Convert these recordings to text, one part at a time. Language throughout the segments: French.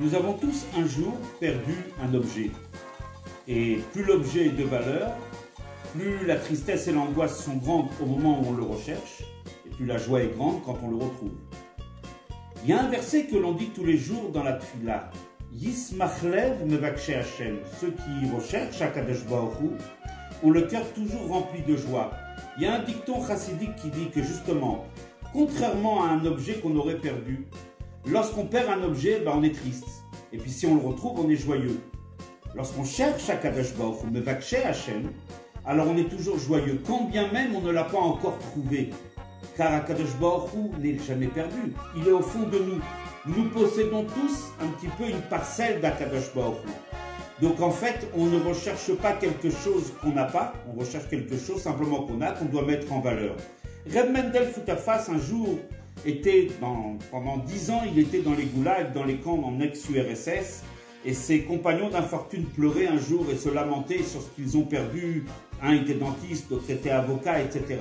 Nous avons tous un jour perdu un objet. Et plus l'objet est de valeur, plus la tristesse et l'angoisse sont grandes au moment où on le recherche, et plus la joie est grande quand on le retrouve. Il y a un verset que l'on dit tous les jours dans la tfila. Yismach lev mevakshe Hashem. Ceux qui recherchent Akadosh Baruch Hu ont le cœur toujours rempli de joie. Il y a un dicton chassidique qui dit que justement, contrairement à un objet qu'on aurait perdu, lorsqu'on perd un objet, on est triste. Et puis si on le retrouve, on est joyeux. Lorsqu'on cherche Akadosh Baruch Hu, mevakshe Hashem, alors on est toujours joyeux, quand bien même on ne l'a pas encore trouvé. Car Akadosh Baruch Hu n'est jamais perdu, il est au fond de nous. Nous possédons tous un petit peu une parcelle d'Akadosh Baruch Hu. Donc en fait, on ne recherche pas quelque chose qu'on n'a pas, on recherche quelque chose simplement qu'on a, qu'on doit mettre en valeur. Reb Mendel Futafas, un jour, pendant 10 ans, il était dans les goulags, dans les camps en ex-URSS, et ses compagnons d'infortune pleuraient un jour et se lamentaient sur ce qu'ils ont perdu. Un était dentiste, l'autre était avocat, etc.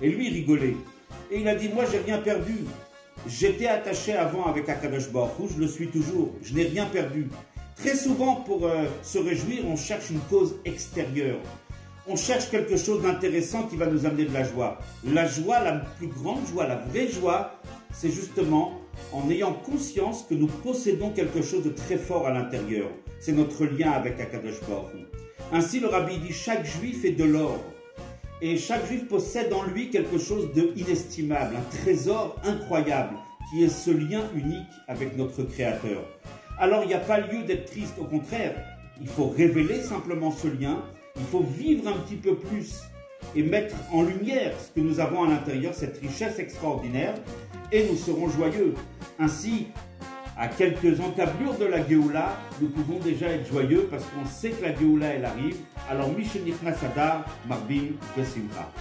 Et lui, il rigolait. Et il a dit, moi, j'ai rien perdu. J'étais attaché avant avec Akadosh Baruch Hu, je le suis toujours. Je n'ai rien perdu. Très souvent, pour se réjouir, on cherche une cause extérieure. On cherche quelque chose d'intéressant qui va nous amener de la joie. La joie, la plus grande joie, la vraie joie, c'est justement en ayant conscience que nous possédons quelque chose de très fort à l'intérieur. C'est notre lien avec Akadosh Baruch Hu. Ainsi, le rabbi dit, chaque juif est de l'or. Et chaque juif possède en lui quelque chose d'inestimable, un trésor incroyable, qui est ce lien unique avec notre Créateur. Alors, il n'y a pas lieu d'être triste, au contraire, il faut révéler simplement ce lien, il faut vivre un petit peu plus et mettre en lumière ce que nous avons à l'intérieur, cette richesse extraordinaire, et nous serons joyeux. Ainsi, à quelques encablures de la Géoula, nous pouvons déjà être joyeux parce qu'on sait que la Géoula, elle arrive. Alors, Mishenichnas Adar, Marbim, Besimcha.